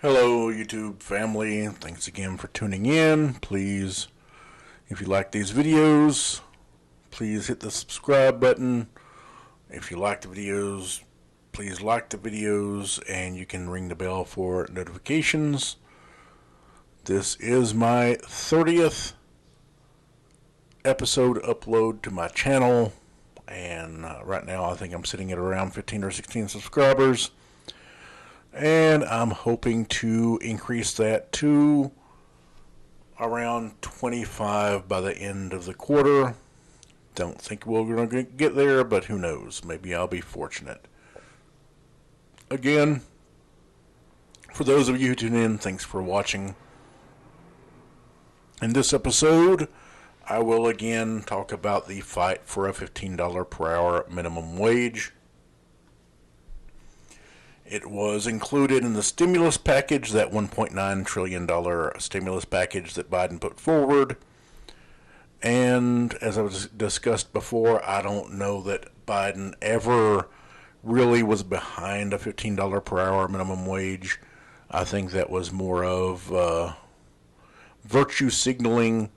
Hello, YouTube family. Thanks again for tuning in. Please, if you like these videos, please hit the subscribe button. If you like the videos, please like the videos, and you can ring the bell for notifications. This is my 30th episode upload to my channel, and right now I think I'm sitting at around 15 or 16 subscribers. And I'm hoping to increase that to around 25 by the end of the quarter. Don't think we're going to get there, but who knows? Maybe I'll be fortunate. Again, for those of you who tune in, thanks for watching. In this episode, I will again talk about the fight for a $15 per hour minimum wage. It was included in the stimulus package, that $1.9 trillion stimulus package that Biden put forward. And as I was discussed before, I don't know that Biden ever really was behind a $15 per hour minimum wage. I think that was more of virtue signaling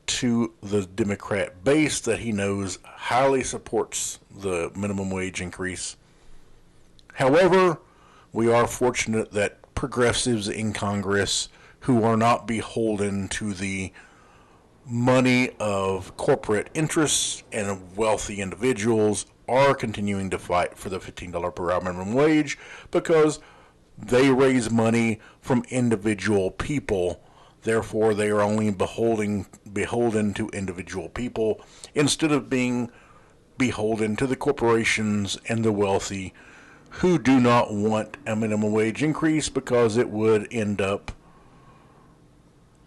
to the Democrat base that he knows highly supports the minimum wage increase. However, we are fortunate that progressives in Congress who are not beholden to the money of corporate interests and of wealthy individuals are continuing to fight for the $15 per hour minimum wage because they raise money from individual people. Therefore, they are only beholden to individual people instead of being beholden to the corporations and the wealthy who do not want a minimum wage increase because it would end up,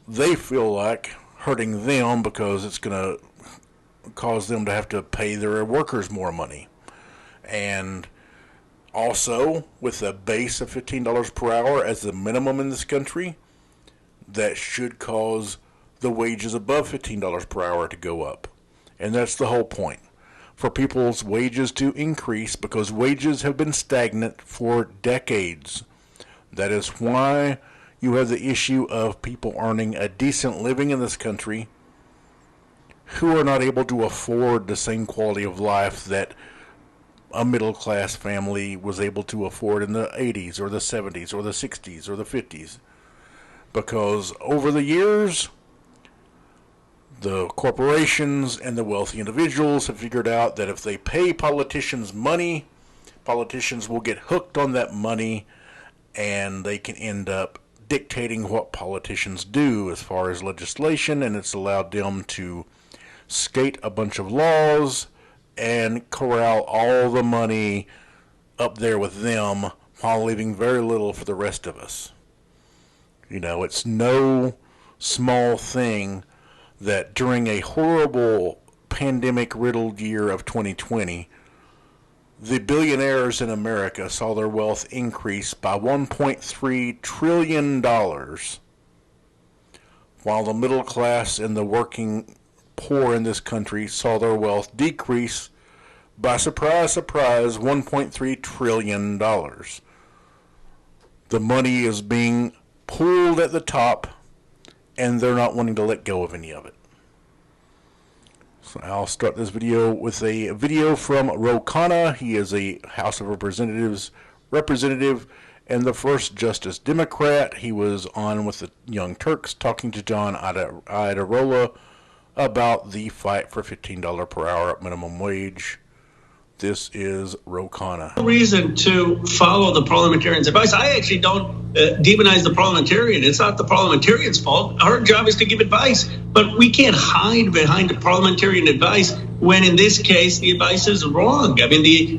they feel like, hurting them because it's going to cause them to have to pay their workers more money. And also, with a base of $15 per hour as the minimum in this country, that should cause the wages above $15 per hour to go up. And that's the whole point. For people's wages to increase because wages have been stagnant for decades. That is why you have the issue of people earning a decent living in this country who are not able to afford the same quality of life that a middle class family was able to afford in the 80s or the 70s or the 60s or the 50s. Because over the years, the corporations and the wealthy individuals have figured out that if they pay politicians money, politicians will get hooked on that money and they can end up dictating what politicians do as far as legislation, and it's allowed them to skate a bunch of laws and corral all the money up there with them while leaving very little for the rest of us. You know, it's no small thing that during a horrible pandemic-riddled year of 2020, the billionaires in America saw their wealth increase by $1.3 trillion, while the middle class and the working poor in this country saw their wealth decrease by, surprise, surprise, $1.3 trillion. The money is being pulled at the top, and they're not wanting to let go of any of it. So I'll start this video with a video from Ro Khanna. He is a House of Representatives representative and the first Justice Democrat. He was on with the Young Turks talking to John Iadarola about the fight for $15 per hour minimum wage. This is Ro Khanna. No reason to follow the parliamentarian's advice. I actually don't demonize the parliamentarian. It's not the parliamentarian's fault. Our job is to give advice, but we can't hide behind the parliamentarian advice when, in this case, the advice is wrong. I mean, the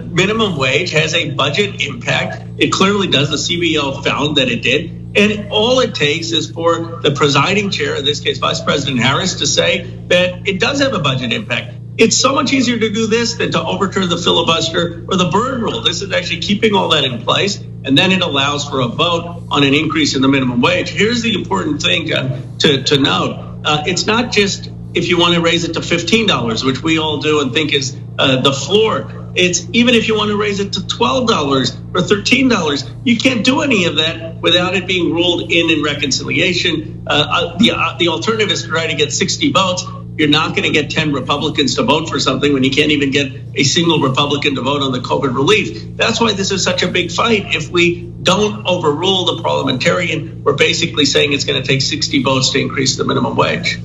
minimum wage has a budget impact. It clearly does. The CBO found that it did. And all it takes is for the presiding chair, in this case, Vice President Harris, to say that it does have a budget impact. It's so much easier to do this than to overturn the filibuster or the Byrne rule. This is actually keeping all that in place, and then it allows for a vote on an increase in the minimum wage. Here's the important thing to note. It's not just if you want to raise it to $15, which we all do and think is the floor. It's even if you want to raise it to $12 or $13, you can't do any of that without it being ruled in reconciliation. The alternative is to try to get 60 votes. You're not going to get 10 Republicans to vote for something when you can't even get a single Republican to vote on the COVID relief. That's why this is such a big fight. If we don't overrule the parliamentarian, we're basically saying it's going to take 60 votes to increase the minimum wage.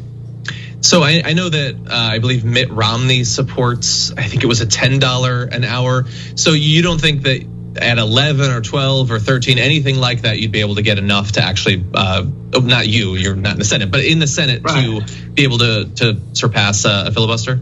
So I know that I believe Mitt Romney supports, I think it was a $10 an hour. So you don't think that at 11 or 12 or 13, anything like that, you'd be able to get enough to actually, not you're not in the Senate, but in the Senate to be able to surpass a filibuster?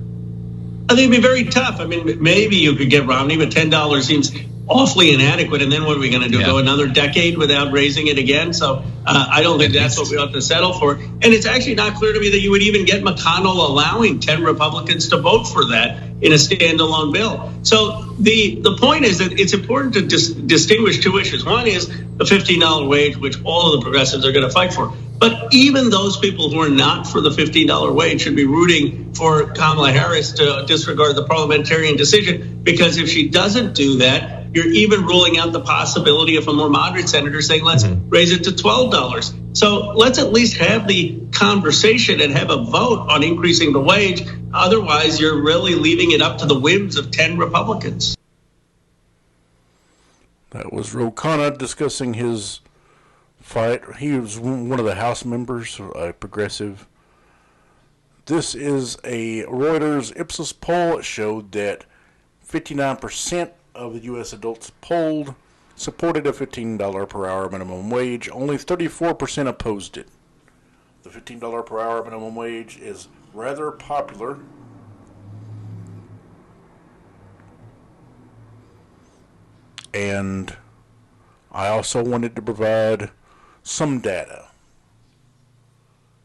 I think it'd be very tough. I mean, maybe you could get Romney, but $10 seems awfully inadequate. And then what are we going to do? Go another decade without raising it again? So I don't think that's what we ought to settle for. And it's actually not clear to me that you would even get McConnell allowing 10 Republicans to vote for that in a standalone bill. So the point is that it's important to distinguish two issues. One is the $15 wage, which all of the progressives are going to fight for. But even those people who are not for the $15 wage should be rooting for Kamala Harris to disregard the parliamentarian decision, because if she doesn't do that, you're even ruling out the possibility of a more moderate senator saying, let's raise it to $12. So let's at least have the conversation and have a vote on increasing the wage. Otherwise, you're really leaving it up to the whims of 10 Republicans. That was Ro Khanna discussing his fight. He was one of the House members, a progressive. This is a Reuters Ipsos poll. It showed that 59% of the U.S. adults polled supported a $15 per hour minimum wage. Only 34% opposed it. The $15 per hour minimum wage is rather popular. And I also wanted to provide some data.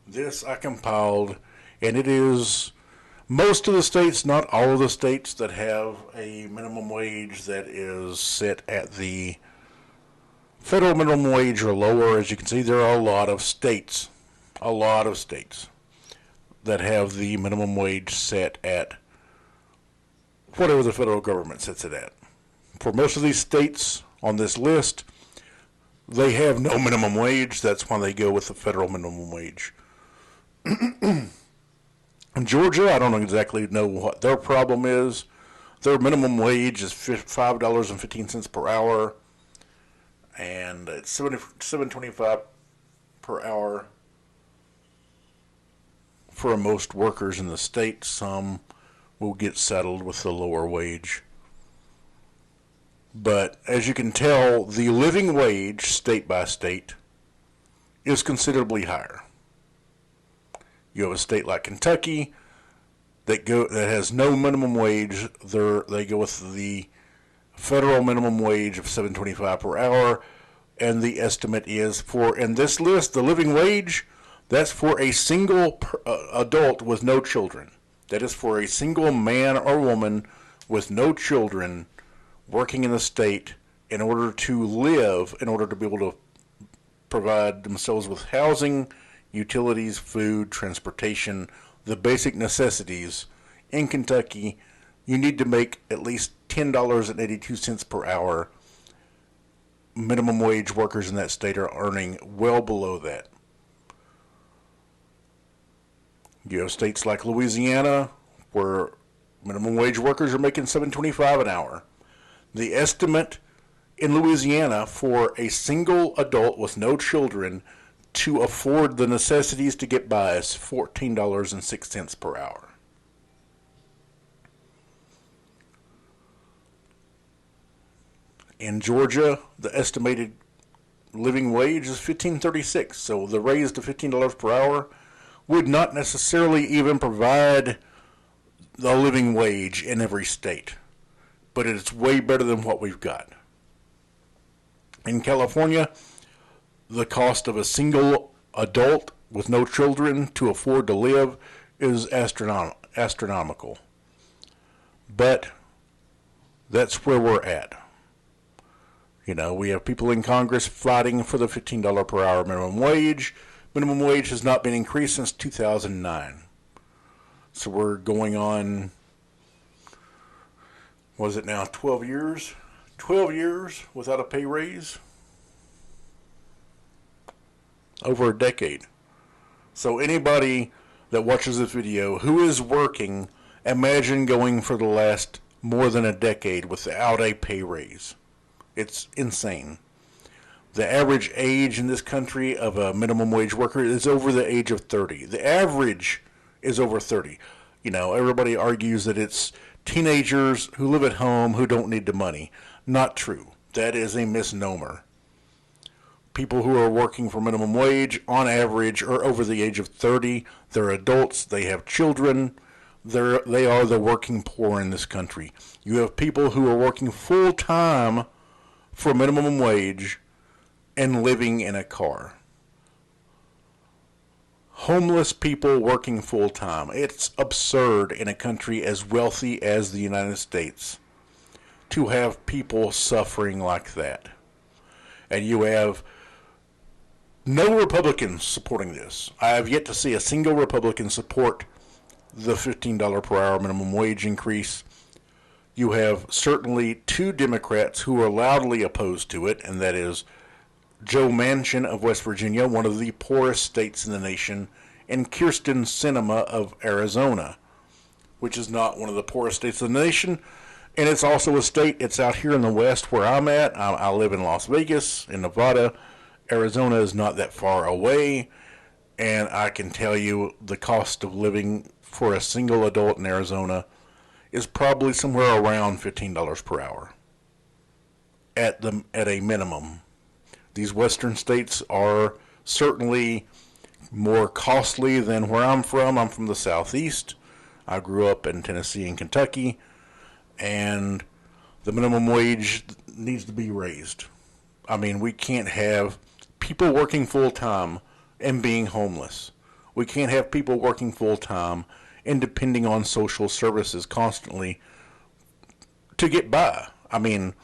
This I compiled, and it is most of the states, not all of the states, that have a minimum wage that is set at the federal minimum wage or lower. As you can see, there are a lot of states that have the minimum wage set at whatever the federal government sets it at. For most of these states on this list, they have no minimum wage. That's why they go with the federal minimum wage. In Georgia, I don't exactly know what their problem is. Their minimum wage is $5.15 per hour, and it's $7.25 per hour for most workers in the state. Some will get settled with the lower wage. But as you can tell, the living wage, state by state, is considerably higher. You have a state like Kentucky that has no minimum wage. They go with the federal minimum wage of $7.25 per hour, and the estimate is for, in this list, the living wage, that's for a single adult with no children. That is for a single man or woman with no children working in the state in order to live, in order to be able to provide themselves with housing, utilities, food, transportation, the basic necessities. In Kentucky, you need to make at least $10.82 per hour. Minimum wage workers in that state are earning well below that. You have states like Louisiana where minimum wage workers are making $7.25 an hour. The estimate in Louisiana for a single adult with no children to afford the necessities to get by is $14.06 per hour. In Georgia, the estimated living wage is $15.36, so the raise to $15 per hour would not necessarily even provide the living wage in every state, but it's way better than what we've got. In California, the cost of a single adult with no children to afford to live is astronomical. But that's where we're at. You know, we have people in Congress fighting for the $15 per hour minimum wage. Minimum wage has not been increased since 2009. So we're going on Was it now 12 years? 12 years without a pay raise? Over a decade. So anybody that watches this video who is working, imagine going for the last more than a decade without a pay raise. It's insane. The average age in this country of a minimum wage worker is over the age of 30. The average is over 30. You know, everybody argues that it's teenagers who live at home who don't need the money. Not true. That is a misnomer. People who are working for minimum wage, on average, are over the age of 30. They're adults. They have children. They are the working poor in this country. You have people who are working full time for minimum wage and living in a car. Homeless people working full time. It's absurd in a country as wealthy as the United States to have people suffering like that. And you have no Republicans supporting this. I have yet to see a single Republican support the $15 per hour minimum wage increase. You have certainly two Democrats who are loudly opposed to it, and that is Joe Manchin of West Virginia, one of the poorest states in the nation, and Manchin and Sinema of Arizona, which is not one of the poorest states in the nation. And it's also a state, it's out here in the West where I'm at. I live in Las Vegas, in Nevada. Arizona is not that far away. And I can tell you the cost of living for a single adult in Arizona is probably somewhere around $15 per hour at a minimum. These western states are certainly more costly than where I'm from. I'm from the southeast. I grew up in Tennessee and Kentucky, and the minimum wage needs to be raised. I mean, we can't have people working full time and being homeless. We can't have people working full time and depending on social services constantly to get by. I mean,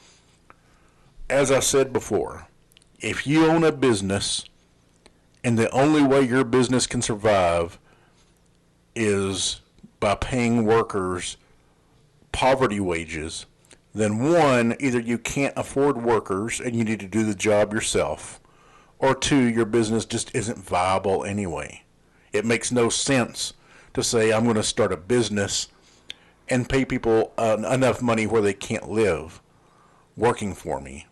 as I said before, if you own a business and the only way your business can survive is by paying workers poverty wages, then one, either you can't afford workers and you need to do the job yourself, or two, your business just isn't viable anyway. It makes no sense to say I'm going to start a business and pay people enough money where they can't live working for me.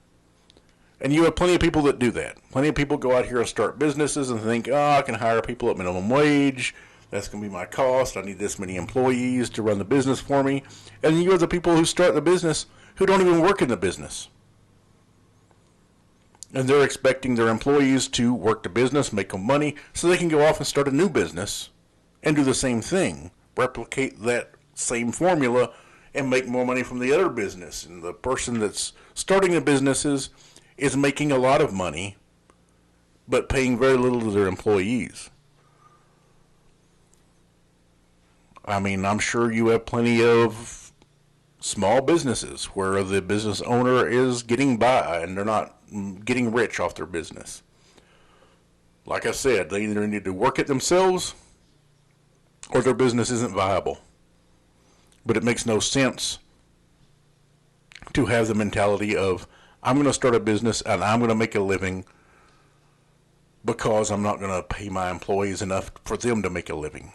And you have plenty of people that do that. Plenty of people go out here and start businesses and think, oh, I can hire people at minimum wage. That's going to be my cost. I need this many employees to run the business for me. And you have the people who start the business who don't even work in the business. And they're expecting their employees to work the business, make them money, so they can go off and start a new business and do the same thing. Replicate that same formula and make more money from the other business. And the person that's starting the businesses is making a lot of money, but paying very little to their employees. I mean, I'm sure you have plenty of small businesses where the business owner is getting by and they're not getting rich off their business. Like I said, they either need to work it themselves or their business isn't viable. But it makes no sense to have the mentality of, I'm going to start a business and I'm going to make a living because I'm not going to pay my employees enough for them to make a living.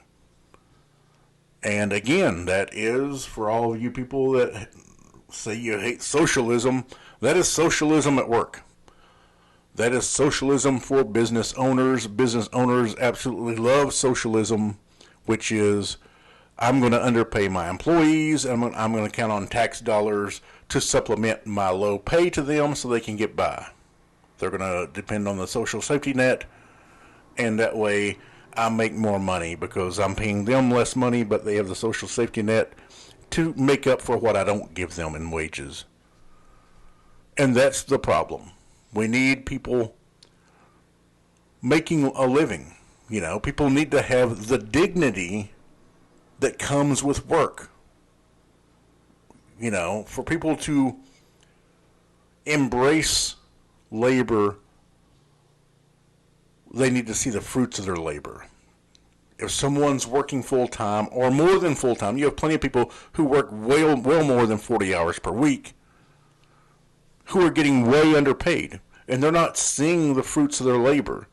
And again, that is, for all of you people that say you hate socialism, that is socialism at work. That is socialism for business owners. Business owners absolutely love socialism, which is, I'm going to underpay my employees. I'm going to count on tax dollars to supplement my low pay to them so they can get by. They're going to depend on the social safety net, and that way I make more money because I'm paying them less money, but they have the social safety net to make up for what I don't give them in wages. And that's the problem. We need people making a living. You know, people need to have the dignity that comes with work. You know, for people to embrace labor, they need to see the fruits of their labor. if someone's working full-time or more than full-time, you have plenty of people who work well more than 40 hours per week who are getting way underpaid, and they're not seeing the fruits of their labor.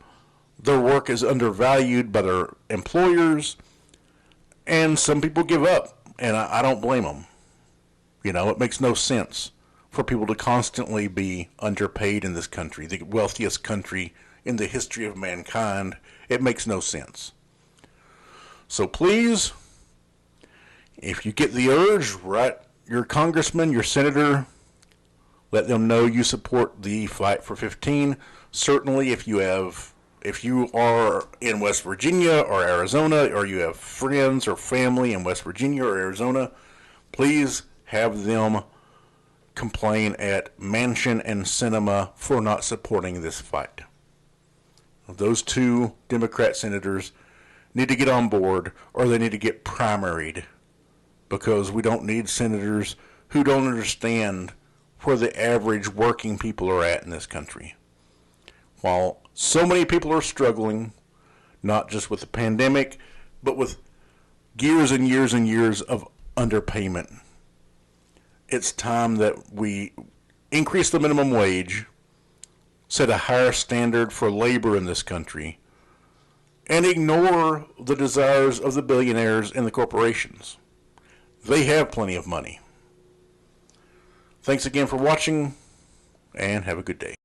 Their work is undervalued by their employers, and some people give up, and I don't blame them. It makes no sense for people to constantly be underpaid in this country, the wealthiest country in the history of mankind. It makes no sense. So please, if you get the urge, write your congressman, your senator, let them know you support the Fight for 15. Certainly, if you are in West Virginia or Arizona, or you have friends or family in West Virginia or Arizona, please have them complain at Manchin and Sinema for not supporting this fight. Those two Democrat senators need to get on board, or they need to get primaried, because we don't need senators who don't understand where the average working people are at in this country. While so many people are struggling, not just with the pandemic, but with years and years and years of underpayment, it's time that we increase the minimum wage, set a higher standard for labor in this country, and ignore the desires of the billionaires and the corporations. They have plenty of money. Thanks again for watching, and have a good day.